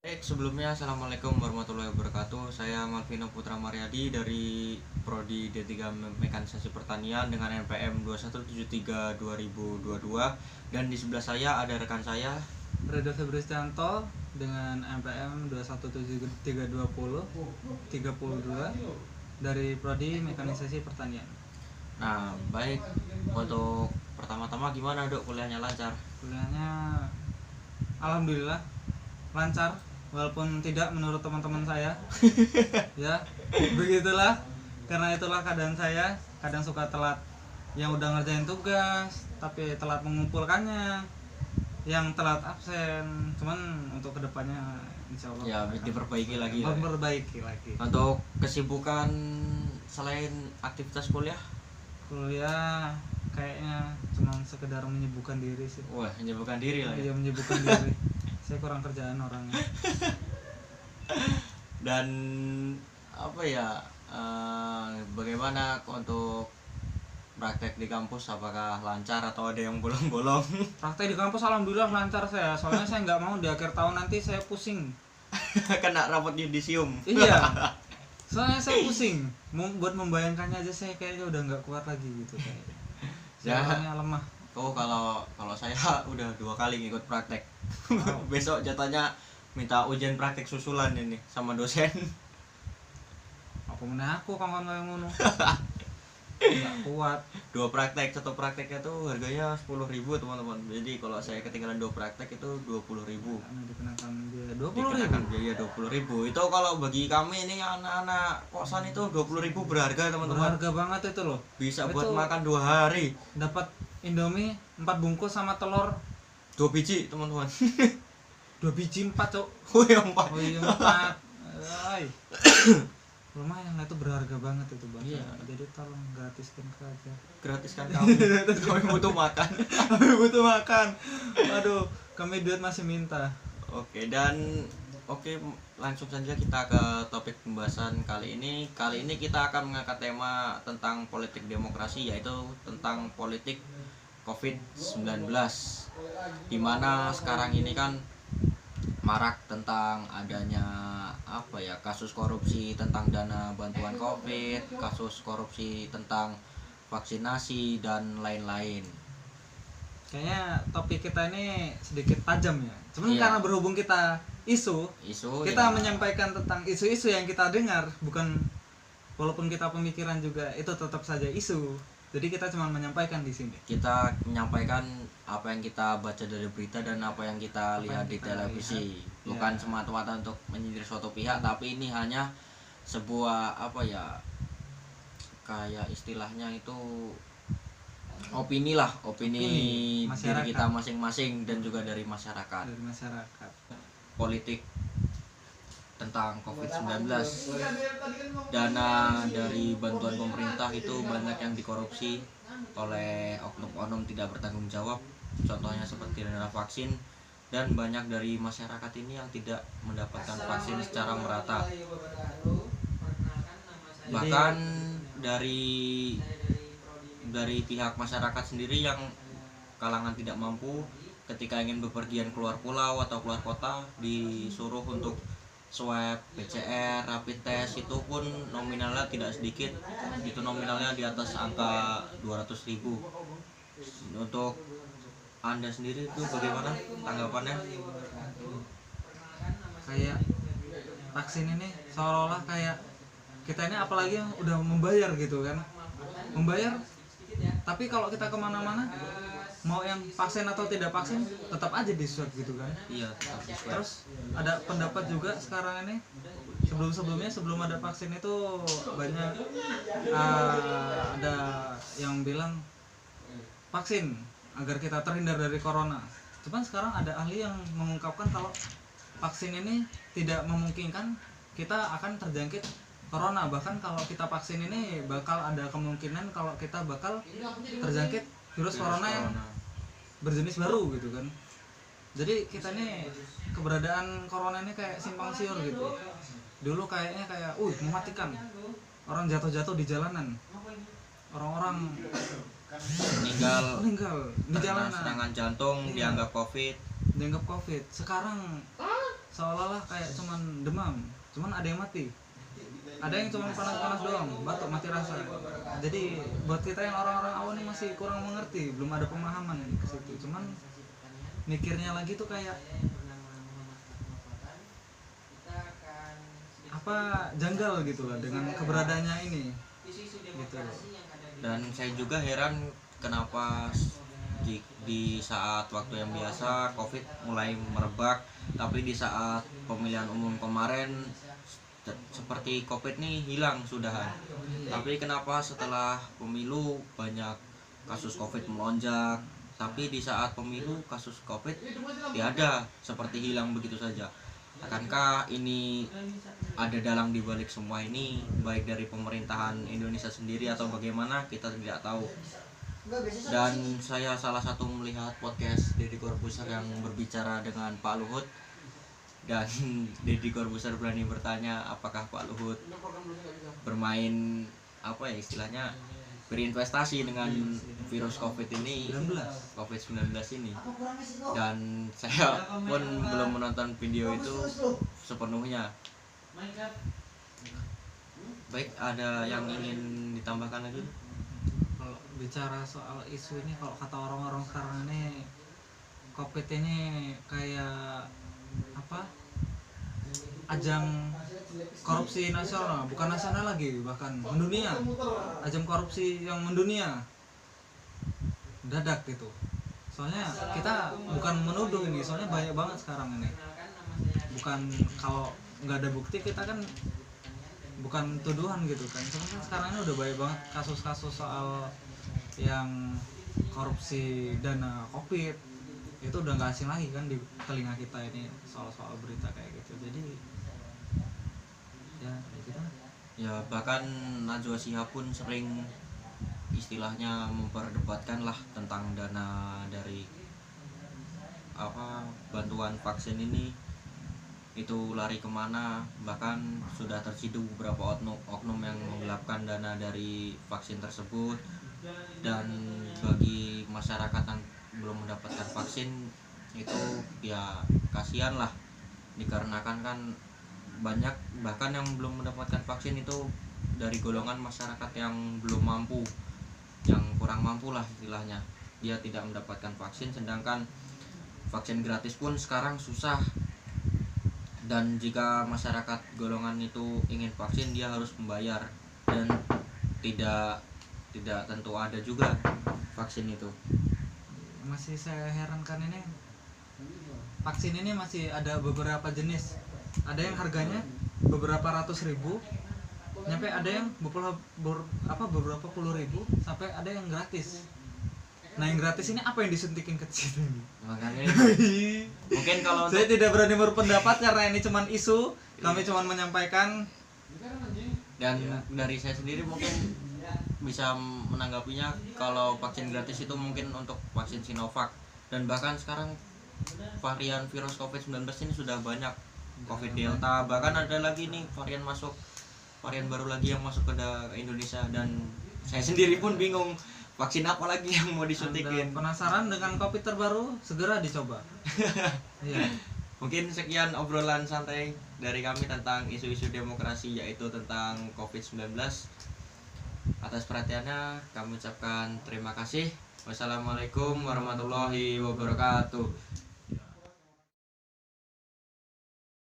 Sebelumnya Assalamualaikum warahmatullahi wabarakatuh. Saya Malvino Putra Mariadi dari Prodi D3 Mekanisasi Pertanian dengan NPM 2173 2022, dan di sebelah saya ada rekan saya. Reda Febristianto dengan NPM 217320 dari Prodi Mekanisasi Pertanian. Nah, baik. Untuk pertama-tama gimana, Dok? Kuliahnya lancar? Kuliahnya alhamdulillah lancar, walaupun tidak menurut teman-teman saya. Ya, begitulah. Karena itulah keadaan saya, kadang suka telat. Yang udah ngerjain tugas tapi telat mengumpulkannya, yang telat absen. Cuman untuk kedepannya insya Allah Ya, diperbaiki lagi lah. memperbaiki lagi. Untuk kesibukan selain aktivitas kuliah? Kuliah kayaknya cuma sekedar menyibukkan diri sih. Wah, menyibukkan diri lah ya. Iya, menyibukkan diri. Saya kurang kerjaan orangnya. Dan apa ya, bagaimana untuk praktek di kampus, apakah lancar atau ada yang bolong-bolong? Praktek di kampus alhamdulillah lancar saya. Soalnya saya nggak mau di akhir tahun nanti saya pusing. Kena rapot yudisium. Iya. Soalnya saya pusing. Buat membayangkannya aja saya kayaknya udah nggak kuat lagi gitu kayaknya. Ya. Soalnya lemah. Oh, kalau saya udah 2 kali ngikut praktek. Wow. Besok jatahnya minta ujian praktek susulan ini sama dosen. Apa meneh aku kawan kayak ngono. Nggak kuat. 2 praktek, satu prakteknya tuh harganya 10.000 teman-teman. Jadi kalau saya ketinggalan 2 praktek itu 20.000. Kami dikenakan biaya 20.000. Dikenakan biaya 20.000. Itu kalau bagi kami ini anak-anak kosan itu 20.000 berharga teman-teman. Berharga banget itu loh. Bisa Itu buat makan 2 hari. Dapat Indomie 4 bungkus sama telur 2 biji teman-teman. 2 biji 4, Cok. Oh ya, 4. Oh iya 4. Ay. Lumayan itu berharga banget itu, Bang. Iya. Jadi tolong gratiskan saja. Gratiskan kami. Kami butuh makan. Kami butuh makan. Aduh, kami duit masih minta. Oke, langsung saja kita ke topik pembahasan kali ini. Kali ini kita akan mengangkat tema tentang politik demokrasi, yaitu tentang politik COVID-19. Dimana sekarang ini kan marak tentang adanya kasus korupsi tentang dana bantuan COVID, kasus korupsi tentang vaksinasi dan lain-lain. Kayaknya topik kita ini sedikit tajam ya. Cuman Iya. karena berhubung kita isu kita ya, menyampaikan tentang isu-isu yang kita dengar, bukan, walaupun kita pemikiran juga itu tetap saja isu. Jadi kita cuma menyampaikan di sini. kita menyampaikan apa yang kita baca dari berita dan apa yang kita lihat di televisi. Bukan Ya. semata-mata untuk menyindir suatu pihak, tapi ini hanya sebuah kayak istilahnya itu opini Opini diri masyarakat. kita masing-masing dan juga dari masyarakat. Dari masyarakat. Politik tentang COVID-19, dana dari bantuan pemerintah itu banyak yang dikorupsi oleh oknum-oknum tidak bertanggung jawab, contohnya seperti dana vaksin, dan banyak dari masyarakat ini yang tidak mendapatkan vaksin secara merata. Bahkan dari pihak masyarakat sendiri yang kalangan tidak mampu, ketika ingin bepergian keluar pulau atau keluar kota, disuruh untuk swab PCR, rapid test, itu pun nominalnya tidak sedikit. Itu nominalnya di atas angka 200.000. Untuk Anda sendiri itu bagaimana tanggapannya? Kayak vaksin ini seolah-olah kayak kita ini apalagi yang udah membayar gitu kan. Membayar, tapi kalau kita kemana-mana mau yang vaksin atau tidak vaksin tetap aja di swab gitu kan. Iya, tetap sesuai. Terus ada pendapat juga sekarang ini, sebelum ada vaksin itu banyak ada yang bilang vaksin agar kita terhindar dari corona. Cuman sekarang ada ahli yang mengungkapkan kalau vaksin ini tidak memungkinkan kita akan terjangkit corona. Bahkan kalau kita vaksin ini bakal ada kemungkinan kalau kita bakal terjangkit virus corona yang berjenis baru gitu kan. Jadi kita nih keberadaan corona ini kayak simpang siur gitu. Dulu kayaknya kayak mematikan, orang jatuh-jatuh di jalanan, orang-orang meninggal di terkena jalanan, serangan jantung, Iya. dianggap COVID. Sekarang seolah-olah kayak cuman demam, cuman ada yang mati, ada yang cuma panas-panas doang, batuk mati rasa. Jadi buat kita yang orang-orang awam ini masih kurang mengerti, belum ada pemahaman ke situ. Cuman mikirnya lagi tuh kayak apa, janggal gitu lah dengan keberadaannya ini gitu. Dan saya juga heran kenapa di saat waktu yang biasa COVID mulai merebak, tapi di saat pemilihan umum kemarin seperti COVID nih hilang sudahan. Tapi kenapa setelah pemilu banyak kasus COVID melonjak, tapi di saat pemilu kasus COVID tiada, seperti hilang begitu saja. Akankah ini ada dalang dibalik semua ini, baik dari pemerintahan Indonesia sendiri atau bagaimana, kita tidak tahu. Dan saya salah satu melihat podcast Deddy Corbuzier yang berbicara dengan Pak Luhut, dan Deddy Corbuzier berani bertanya apakah Pak Luhut bermain apa ya istilahnya, berinvestasi dengan virus COVID ini, COVID-19 ini. Dan saya pun belum menonton video itu sepenuhnya. Baik, ada yang ingin ditambahkan lagi? Kalau bicara soal isu ini, kalau kata orang-orang sekarang ini, COVID ini kayak apa, ajang korupsi nasional, bukan nasional lagi, bahkan mendunia, ajang korupsi yang mendunia, dadak gitu. Soalnya kita bukan menuduh ini, soalnya banyak banget sekarang ini, bukan kalau nggak ada bukti kita kan bukan tuduhan gitu kan. Cuman kan sekarang ini udah banyak banget kasus-kasus soal yang korupsi dana COVID, itu udah nggak asing lagi kan di telinga kita ini, soal-soal berita kayak gitu. Jadi ya gitu. Ya bahkan Najwa Shihab pun sering istilahnya memperdebatkan lah tentang dana dari apa bantuan vaksin ini itu lari kemana. Bahkan sudah terciduk beberapa oknum yang menggelapkan dana dari vaksin tersebut. Dan bagi masyarakat yang belum mendapatkan vaksin itu ya kasihan lah, dikarenakan kan banyak bahkan yang belum mendapatkan vaksin itu dari golongan masyarakat yang belum mampu, yang kurang mampu lah istilahnya. Dia tidak mendapatkan vaksin, sedangkan vaksin gratis pun sekarang susah. Dan jika masyarakat golongan itu ingin vaksin, dia harus membayar, dan tidak tentu ada juga vaksin itu. Masih saya herankan ini, vaksin ini masih ada beberapa jenis. Ada yang harganya beberapa ratus ribu, nyampe ada yang beberapa puluh ribu, sampai ada yang gratis. Nah yang gratis ini apa yang disuntikin ke situ? Makanya mungkin kalau saya tidak berani berpendapat karena ini cuman isu, kami cuman menyampaikan. Dan dari saya sendiri mungkin bisa menanggapinya, kalau vaksin gratis itu mungkin untuk vaksin Sinovac, dan bahkan sekarang varian virus COVID-19 ini sudah banyak, COVID Delta, bahkan ada lagi nih varian baru lagi yang masuk ke Indonesia, dan saya sendiri pun bingung vaksin apa lagi yang mau disuntikin. Anda penasaran dengan COVID terbaru? Segera dicoba. Iya. Mungkin sekian obrolan santai dari kami tentang isu-isu demokrasi, yaitu tentang COVID-19. Atas perhatiannya kami ucapkan terima kasih. Wassalamualaikum warahmatullahi wabarakatuh.